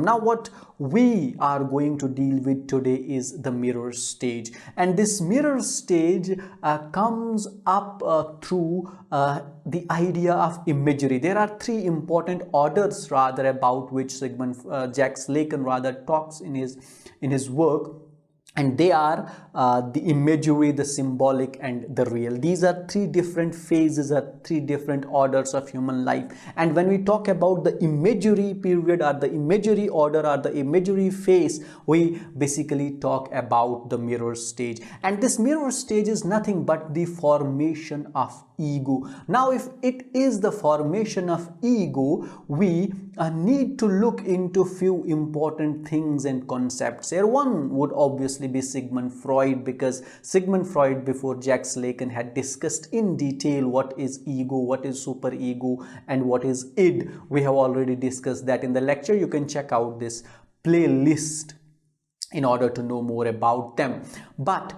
Now what we are going to deal with today is the mirror stage, and this mirror stage comes up through the idea of imagery. There are three important orders rather about which Jacques Lacan rather talks in his work, and they are the imagery, the symbolic, and the real. These are three different phases or three different orders of human life. And when we talk about the imagery period or the imagery order or the imagery phase, we basically talk about the mirror stage. And this mirror stage is nothing but the formation of ego. Now if it is the formation of ego, we need to look into few important things and concepts here. One would obviously be Sigmund Freud, because Sigmund Freud before Jacques Lacan had discussed in detail what is ego, what is superego, and what is id. We have already discussed that in the lecture. You can check out this playlist in order to know more about them. But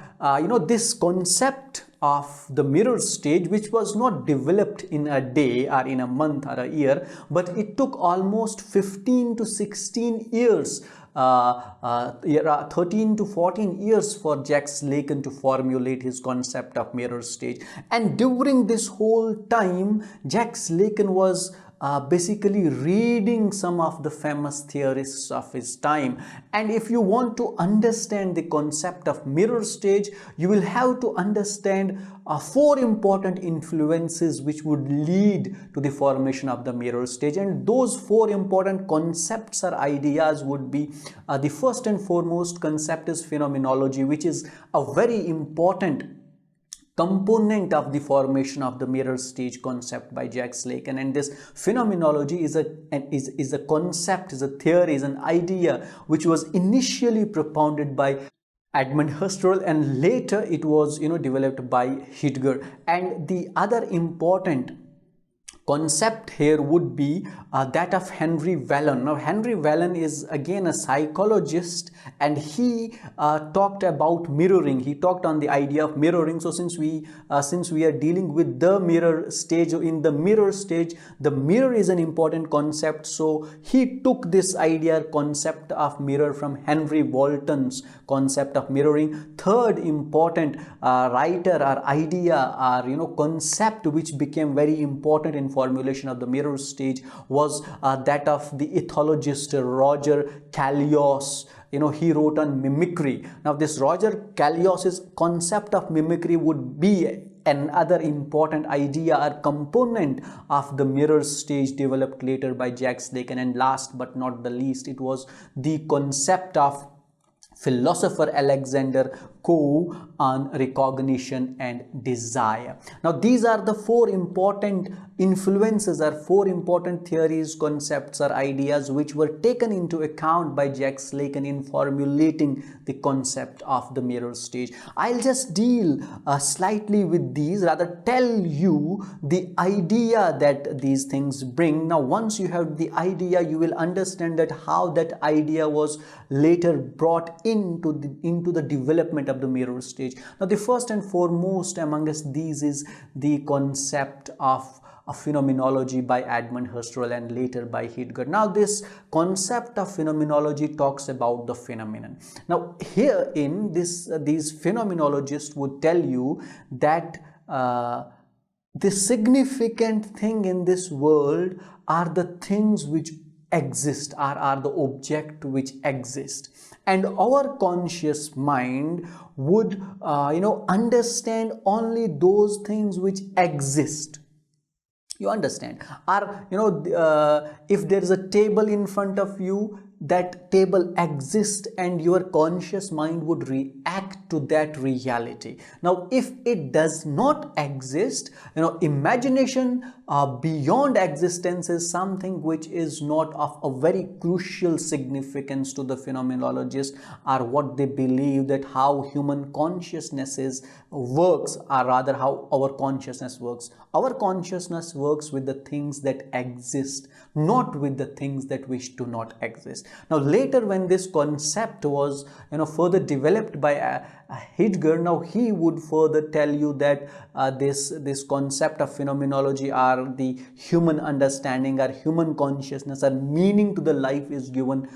this concept of the mirror stage, which was not developed in a day or in a month or a year, but it took almost 15 to 16 years, 13 to 14 years for Jacques Lacan to formulate his concept of mirror stage. And during this whole time, Jacques Lacan was basically reading some of the famous theorists of his time. And if you want to understand the concept of mirror stage, you will have to understand four important influences which would lead to the formation of the mirror stage. And those four important concepts or ideas would be the first and foremost concept is phenomenology, which is a very important component of the formation of the mirror stage concept by Jacques Lacan. And this phenomenology is a concept, is a theory, is an idea which was initially propounded by Edmund Husserl, and later it was developed by Hegel. And the other important concept here would be that of Henri Wallon. Now Henri Wallon is again a psychologist, and he talked about mirroring. He talked on the idea of mirroring. So since we are dealing with the mirror stage, in the mirror stage the mirror is an important concept, so he took this idea concept of mirror from Henri Wallon's concept of mirroring. Third important writer or idea or concept which became very important in formulation of the mirror stage was that of the ethologist Roger Callios. He wrote on mimicry. Now this Roger Callios's concept of mimicry would be another important idea or component of the mirror stage developed later by Jacques Lacan. And last but not the least, it was the concept of philosopher Alexander Coe on recognition and desire. Now these are the four important influences or four important theories, concepts or ideas which were taken into account by Jacques Lacan in formulating the concept of the mirror stage. I'll just deal slightly with these, rather tell you the idea that these things bring. Now once you have the idea, you will understand that how that idea was later brought into the development of the mirror stage. Now the first and foremost amongst these is the concept of phenomenology by Edmund Husserl and later by Hegel. Now this concept of phenomenology talks about the phenomenon. Now here in this, these phenomenologists would tell you that the significant thing in this world are the things which exist, are the object which exist, and our conscious mind would understand only those things which exist. You understand? Or if there is a table in front of you, that table exists and your conscious mind would react to that reality. Now if it does not exist, imagination beyond existence is something which is not of a very crucial significance to the phenomenologists, or what they believe that how human consciousness works, or rather how our consciousness works. Our consciousness works with the things that exist, not with the things that which do not exist. Now later when this concept was further developed by Hegel, now he would further tell you that this concept of phenomenology or or the human understanding or human consciousness or meaning to the life is given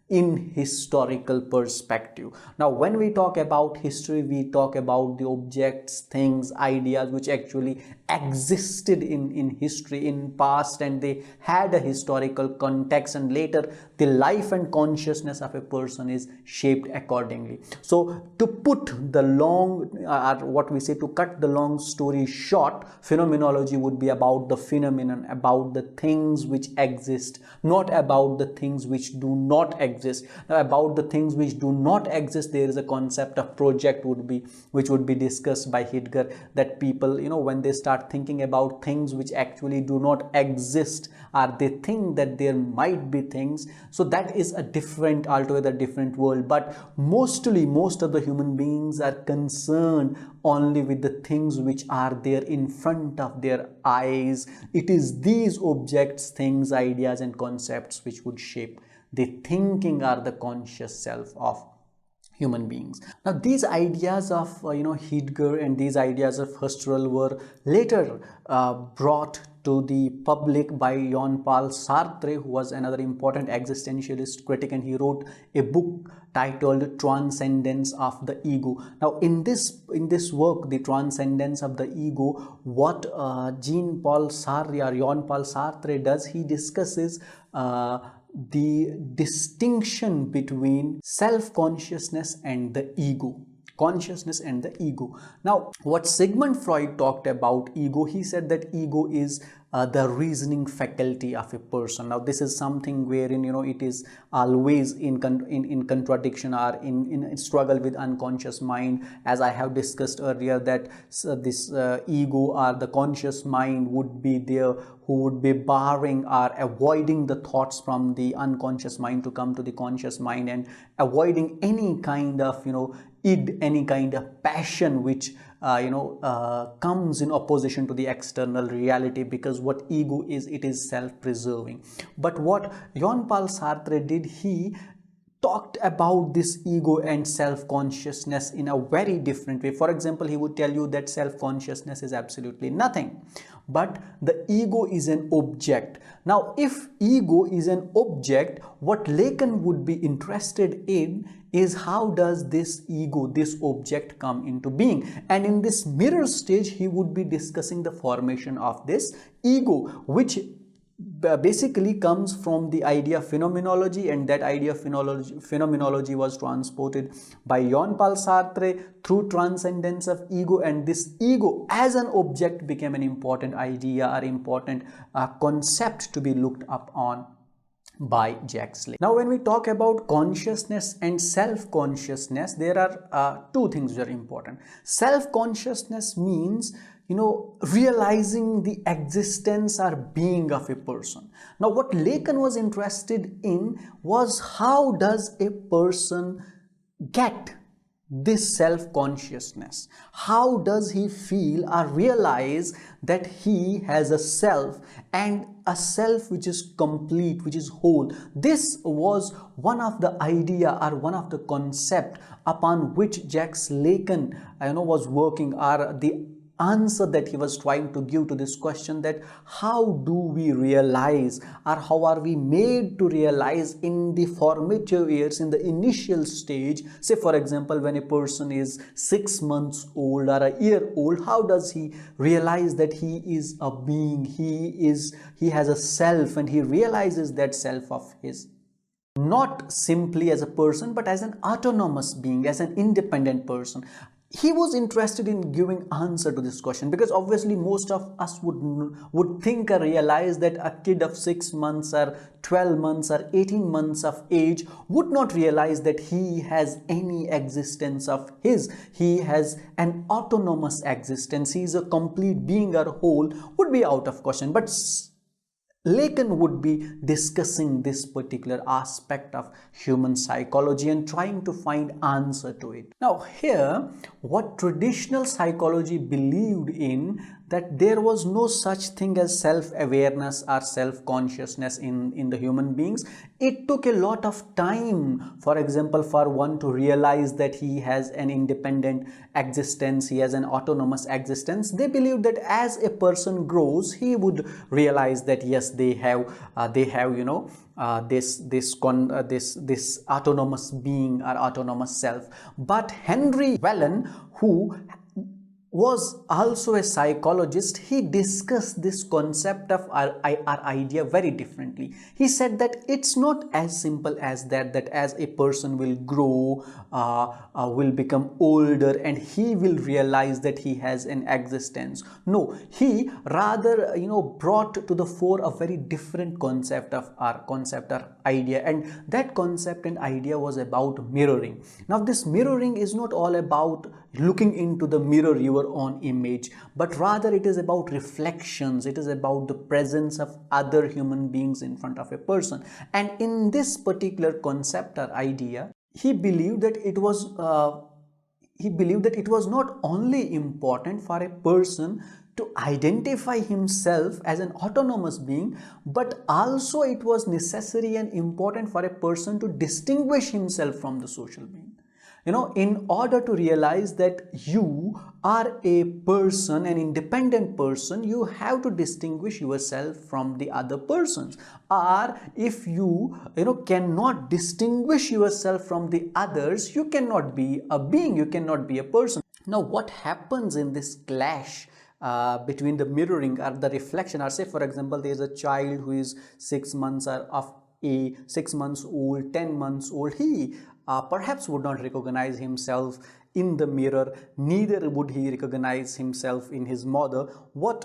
in historical perspective. Now when we talk about history, we talk about the objects, things, ideas which actually existed in history in past, and they had a historical context, and later the life and consciousness of a person is shaped accordingly. So to put the long what we say, to cut the long story short, phenomenology would be about the phenomenon, about the things which exist, not about the things which do not exist. Now about the things which do not exist, there is a concept of project which would be discussed by Hegel, that people, when they start thinking about things which actually do not exist, or they think that there might be things, so that is a different, altogether different world. But mostly most of the human beings are concerned only with the things which are there in front of their eyes. It is these objects, things, ideas and concepts which would shape the thinking or the conscious self of human beings. Now these ideas of Hegel and these ideas of Husserl were later brought to the public by Jean-Paul Sartre, who was another important existentialist critic, and he wrote a book titled Transcendence of the Ego. Now in this work, The Transcendence of the Ego, what Jean-Paul Sartre does, he discusses the distinction between self-consciousness and the ego. Consciousness and the ego. Now what Sigmund Freud talked about ego, he said that ego is the reasoning faculty of a person. Now this is something wherein it is always in contradiction or in struggle with unconscious mind, as I have discussed earlier, that this ego or the conscious mind would be there, who would be barring or avoiding the thoughts from the unconscious mind to come to the conscious mind, and avoiding any kind of any kind of passion which comes in opposition to the external reality, because what ego is, it is self-preserving. But what Jean-Paul Sartre did, he talked about this ego and self-consciousness in a very different way. For example, he would tell you that self-consciousness is absolutely nothing, but the ego is an object. Now if ego is an object, what Lacan would be interested in is how does this ego, this object, come into being. And in this mirror stage, he would be discussing the formation of this ego, which basically comes from the idea of phenomenology, and that idea of phenomenology was transported by Jean-Paul Sartre through transcendence of ego, and this ego as an object became an important idea or important concept to be looked up on by Jacques Lacan. Now when we talk about consciousness and self-consciousness, there are two things that are important. Self-consciousness means realizing the existence or being of a person. Now what Lacan was interested in was how does a person get this self-consciousness? How does he feel or realize that he has a self, and a self which is complete, which is whole? This was one of the idea or one of the concept upon which Jacques Lacan was working, or the answer that he was trying to give to this question, that how do we realize, or how are we made to realize in the formative years, in the initial stage. Say for example, when a person is 6 months old or a year old, how does he realize that he is a being, he has a self, and he realizes that self of his, not simply as a person but as an autonomous being, as an independent person. He was interested in giving answer to this question, because obviously most of us would think or realize that a kid of 6 months or 12 months or 18 months of age would not realize that he has any existence of his. He has an autonomous existence. He is a complete being or whole, would be out of question. But Lacan would be discussing this particular aspect of human psychology and trying to find answer to it. Now here, what traditional psychology believed in, that there was no such thing as self-awareness or self-consciousness in the human beings. It took a lot of time, for example, for one to realize that he has an independent existence, he has an autonomous existence. They believe that as a person grows, he would realize that yes, they have this autonomous being or autonomous self. But Henri Wallon, who was also a psychologist, he discussed this concept of our idea very differently. He said that it's not as simple as that as a person will grow, will become older, and he will realize that he has an existence. No, he rather brought to the fore a very different concept or idea, and that concept and idea was about mirroring. Now this mirroring is not all about looking into the mirror your own image, but rather it is about reflections. It is about the presence of other human beings in front of a person. And in this particular concept or idea, he believed that it was not only important for a person to identify himself as an autonomous being, but also it was necessary and important for a person to distinguish himself from the social being. In order to realize that you are a person, an independent person, you have to distinguish yourself from the other persons. Or if you cannot distinguish yourself from the others, you cannot be a being, you cannot be a person. Now what happens in this clash between the mirroring or the reflection, or say for example there is a child who is 6 months or of 6 months old, 10 months old, he perhaps would not recognize himself in the mirror, neither would he recognize himself in his mother. What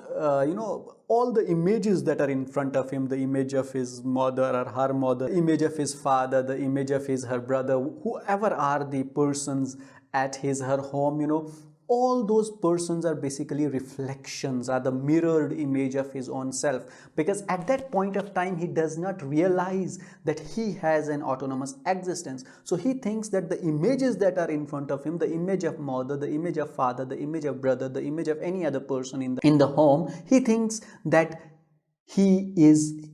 all the images that are in front of him, the image of his mother or her mother, the image of his father, the image of her brother, whoever are the persons at her home, all those persons are basically reflections, are the mirrored image of his own self, because at that point of time he does not realize that he has an autonomous existence. So he thinks that the images that are in front of him, the image of mother, the image of father, the image of brother, the image of any other person in the home, he thinks that he is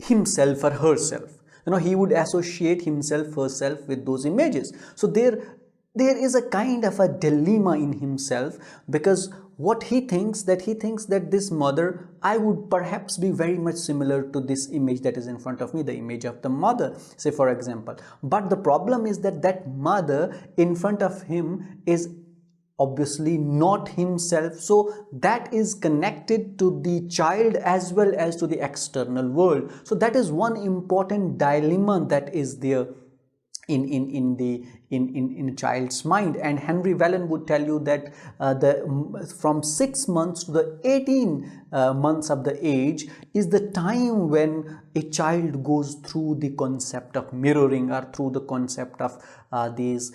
himself or herself. He would associate himself, herself with those images. So there is a kind of a dilemma in himself, because what he thinks that this mother, I would perhaps be very much similar to this image that is in front of me, the image of the mother, say for example. But the problem is that mother in front of him is obviously not himself. So that is connected to the child as well as to the external world. So that is one important dilemma that is there in a child's mind. And Henri Wallon would tell you that from 6 months to the 18 months of the age is the time when a child goes through the concept of mirroring, or through the concept of these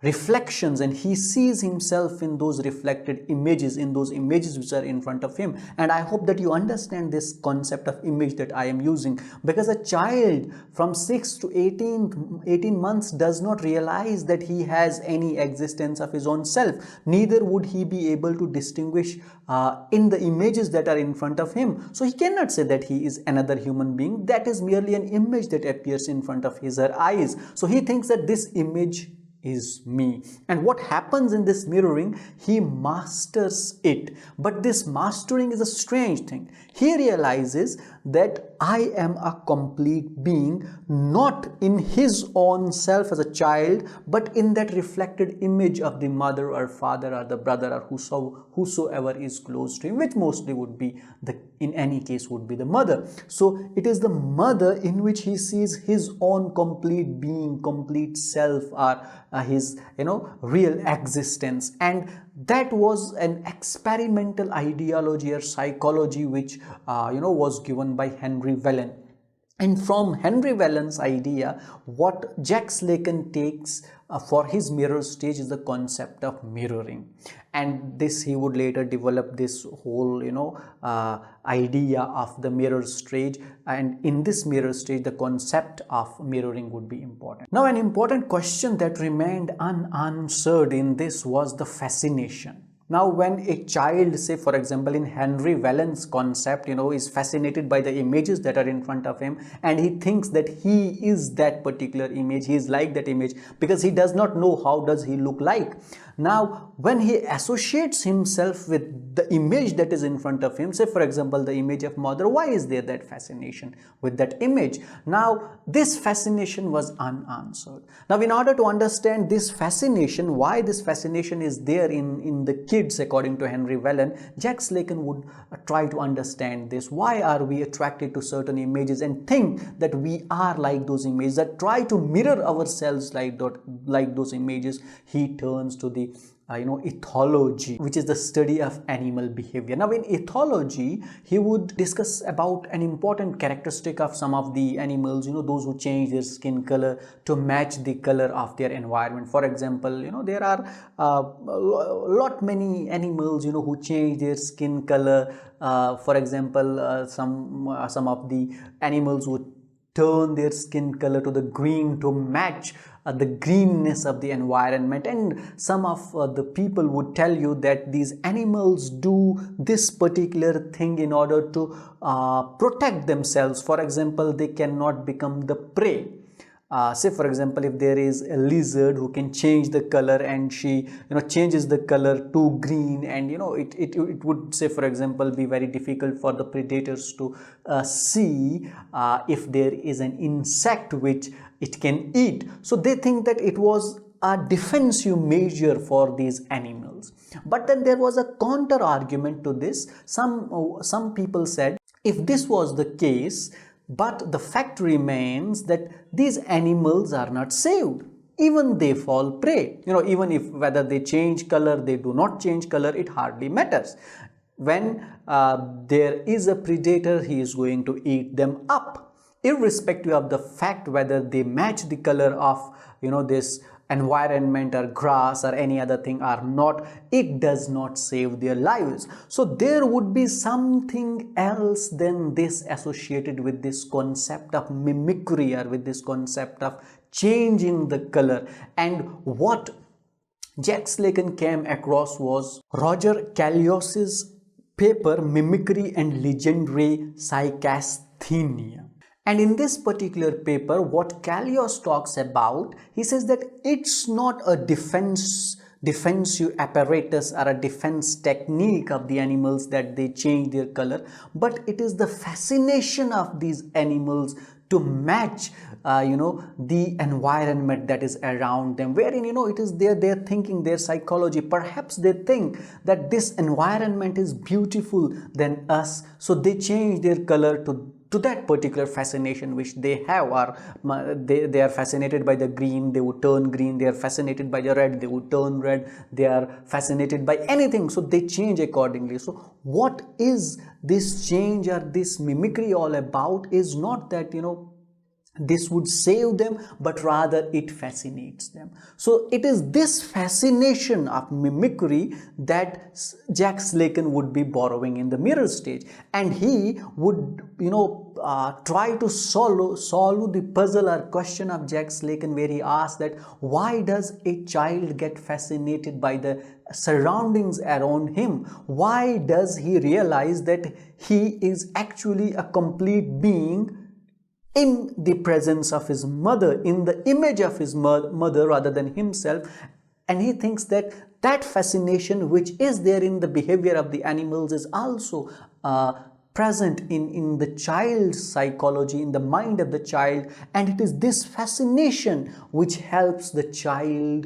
reflections, and he sees himself in those reflected images, in those images which are in front of him. And I hope that you understand this concept of image that I am using, because a child from 6 to 18 months does not realize that he has any existence of his own self, neither would he be able to distinguish in the images that are in front of him. So he cannot say that he is another human being. That is merely an image that appears in front of his or her eyes. So he thinks that this image is me. And what happens in this mirroring, he masters it. But this mastering is a strange thing. He realizes that I am a complete being, not in his own self as a child, but in that reflected image of the mother or father or the brother or whosoever is close to him, which mostly would be in any case would be the mother. So it is the mother in which he sees his own complete being, complete self, or his real existence. And that was an experimental ideology or psychology which was given by Henri Wallon. And from Henri Wallon's idea, what Jacques Lacan takes for his mirror stage is the concept of mirroring. And this he would later develop this whole idea of the mirror stage, and in this mirror stage the concept of mirroring would be important. Now an important question that remained unanswered in this was the fascination. Now, when a child, say for example in Henri Wallon's concept, is fascinated by the images that are in front of him, and he thinks that he is that particular image, he is like that image, because he does not know how does he look like. Now, when he associates himself with the image that is in front of him, say for example the image of mother, why is there that fascination with that image? Now, this fascination was unanswered. Now, in order to understand this fascination, why this fascination is there in the kids, according to Henri Wallon, Jacques Lacan would try to understand this. Why are we attracted to certain images and think that we are like those images, that try to mirror ourselves like those images? He turns to the ethology, which is the study of animal behavior. Now, in ethology, he would discuss about an important characteristic of some of the animals, those who change their skin color to match the color of their environment. For example, there are lot many animals, who change their skin color. For example, some of the animals would turn their skin color to the green to match the greenness of the environment, and some of the people would tell you that these animals do this particular thing in order to protect themselves. For example, they cannot become the prey. Say for example, if there is a lizard who can change the color, and she changes the color to green, and it would, say for example, be very difficult for the predators to see if there is an insect which it can eat. So they think that it was a defensive measure for these animals. But then there was a counter argument to this. Some people said, if this was the case, but the fact remains that these animals are not saved. Even they fall prey. Even if whether they change color, they do not change color, it hardly matters. When there is a predator, he is going to eat them up, irrespective of the fact whether they match the color of this environment or grass or any other thing or not. It does not save their lives. So there would be something else than this associated with this concept of mimicry, or with this concept of changing the color. And what Jacques Lacan came across was Roger Callios's paper Mimicry and Legendary Psychasthenia. And in this particular paper, what Callios talks about, he says that it's not a defensive apparatus or a defense technique of the animals that they change their color, but it is the fascination of these animals to match the environment that is around them, wherein it is their thinking, their psychology. Perhaps they think that this environment is beautiful than us, so they change their color to that particular fascination which they have, or they are fascinated by the green, they would turn green. They are fascinated by the red, they would turn red. They are fascinated by anything, so they change accordingly. So what is this change or this mimicry all about is not that this would save them, but rather it fascinates them. So it is this fascination of mimicry that Jacques Lacan would be borrowing in the mirror stage, and he would try to solve the puzzle or question of Jacques Lacan, where he asks that why does a child get fascinated by the surroundings around him? Why does he realize that he is actually a complete being in the presence of his mother, in the image of his mother rather than himself? And he thinks that that fascination which is there in the behavior of the animals is also present in the child's psychology, in the mind of the child, and it is this fascination which helps the child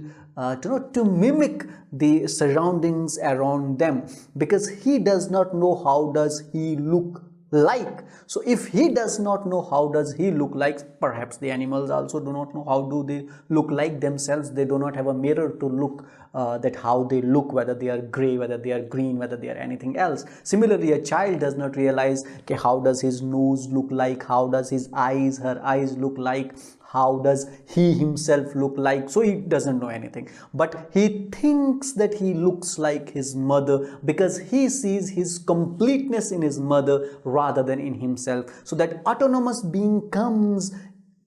to mimic the surroundings around them, because he does not know how does he look like. So if he does not know how does he look like, perhaps the animals also do not know how do they look like themselves. They do not have a mirror to look that how they look, whether they are gray, whether they are green, whether they are anything else. Similarly, a child does not realize, okay, how does his nose look like, how does his eyes, her eyes look like, how does he himself look like. So he doesn't know anything, but he thinks that he looks like his mother because he sees his completeness in his mother rather than in himself. So that autonomous being comes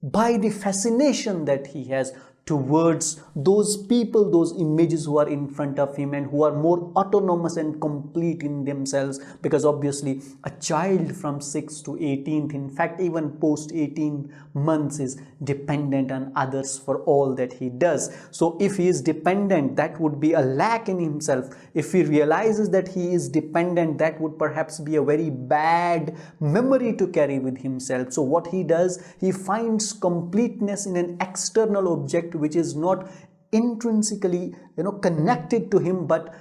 by the fascination that he has towards those people, those images who are in front of him and who are more autonomous and complete in themselves, because obviously a child from 6 to 18th, in fact even post 18 months, is dependent on others for all that he does. So if he is dependent, that would be a lack in himself. If he realizes that he is dependent, that would perhaps be a very bad memory to carry with himself. So what he does, he finds completeness in an external object which is not intrinsically connected to him, but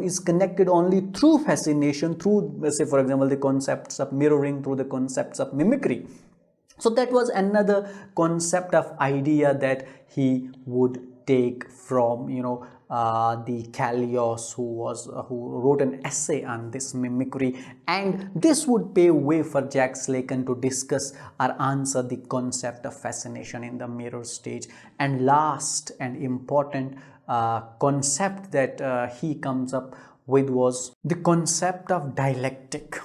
is connected only through fascination, through, let's say for example, the concepts of mirroring, through the concepts of mimicry. So that was another concept of idea that he would take from the Callios, who wrote an essay on this mimicry, and this would pave way for Jacques Lacan to discuss or answer the concept of fascination in the mirror stage. And last and important concept that he comes up with was the concept of dialectic.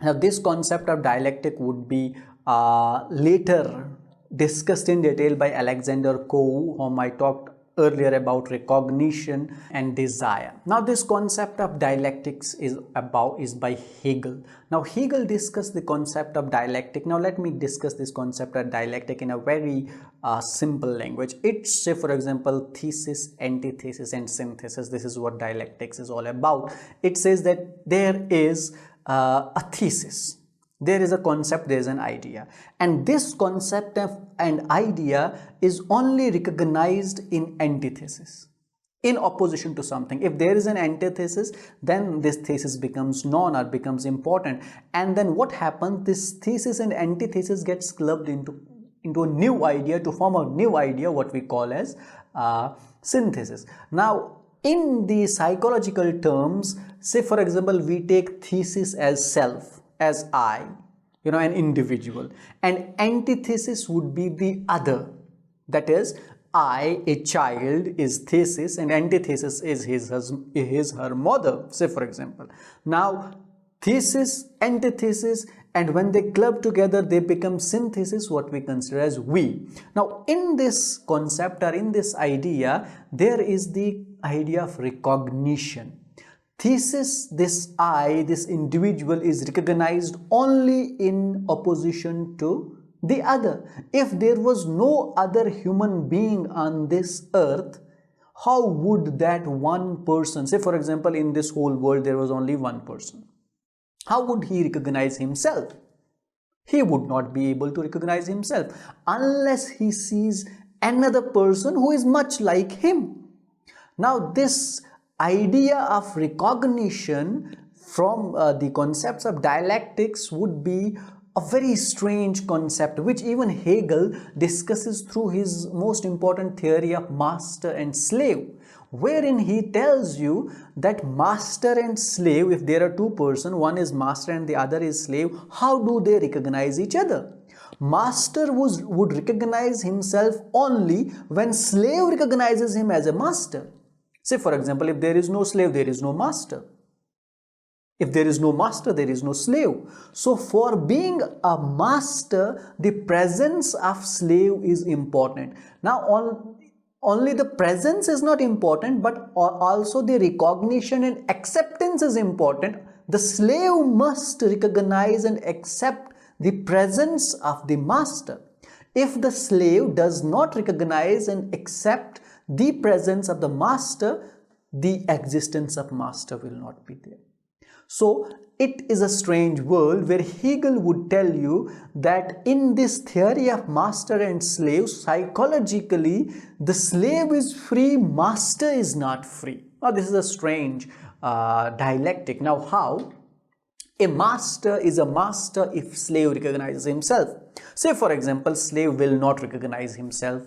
Now this concept of dialectic would be later discussed in detail by Alexander Coe, whom I talked earlier about recognition and desire. Now this concept of dialectics is by Hegel. Now Hegel discussed the concept of dialectic. Now let me discuss this concept of dialectic in a very simple language. It's, say for example, thesis, antithesis and synthesis. This is what dialectics is all about. It says that there is a thesis, there is a concept, there is an idea, and this concept and idea is only recognized in antithesis, in opposition to something. If there is an antithesis, then this thesis becomes known or becomes important, and then what happens, this thesis and antithesis gets clubbed into a new idea to form a new idea, what we call as synthesis. Now in the psychological terms, say for example, we take thesis as self, as I, an individual, and antithesis would be the other. That is, I, a child, is thesis, and antithesis is her mother, say for example. Now thesis, antithesis, and when they club together, they become synthesis, what we consider as we. Now in this concept or in this idea, there is the idea of recognition. Thesis, this I, this individual, is recognized only in opposition to the other. If there was no other human being on this earth, how would that one person, say for example, in this whole world there was only one person, how would he recognize himself? He would not be able to recognize himself unless he sees another person who is much like him. Now this idea of recognition from the concepts of dialectics would be a very strange concept, which even Hegel discusses through his most important theory of master and slave, wherein he tells you that master and slave, if there are two persons, one is master and the other is slave, how do they recognize each other? Master would recognize himself only when slave recognizes him as a master. Say for example, if there is no slave, there is no master. If there is no master, there is no slave. So for being a master, the presence of slave is important. Now only the presence is not important, but also the recognition and acceptance is important. The slave must recognize and accept the presence of the master. If the slave does not recognize and accept the presence of the master, the existence of master will not be there. So it is a strange world where Hegel would tell you that in this theory of master and slave, psychologically the slave is free, master is not free. Now this is a strange dialectic. Now how? A master is a master if slave recognizes himself. Say for example, slave will not recognize himself.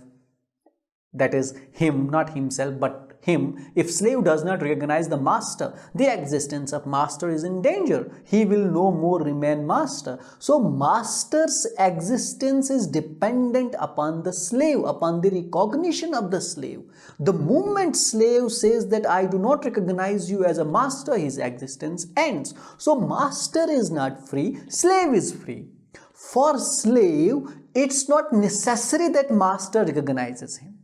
That is him, not himself, but him. If slave does not recognize the master, the existence of master is in danger. He will no more remain master. So master's existence is dependent upon the slave, upon the recognition of the slave. The moment slave says that I do not recognize you as a master, his existence ends. So master is not free, slave is free. For slave, it's not necessary that master recognizes him.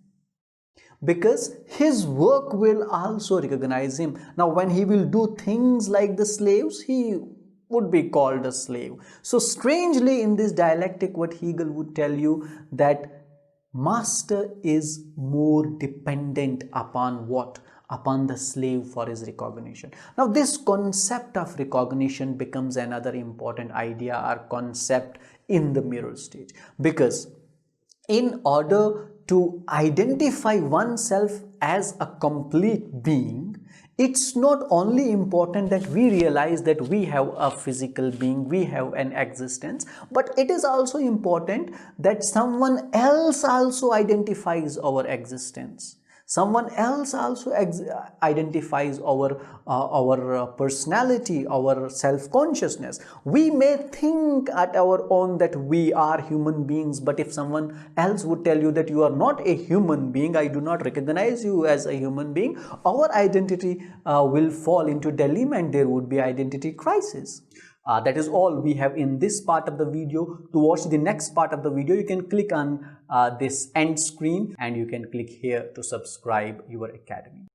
because his work will also recognize him. Now, when he will do things like the slaves, he would be called a slave. So strangely, in this dialectic, what Hegel would tell you, that master is more dependent upon what? Upon the slave for his recognition. Now, this concept of recognition becomes another important idea or concept in the mirror stage, because in order to identify oneself as a complete being, it's not only important that we realize that we have a physical being, we have an existence, but it is also important that someone else also identifies our existence. Someone else also identifies our personality, our self-consciousness. We may think at our own that we are human beings, but if someone else would tell you that you are not a human being, I do not recognize you as a human being, our identity will fall into dilemma and there would be identity crisis. That is all we have in this part of the video. To watch the next part of the video, you can click on this end screen and you can click here to subscribe your academy.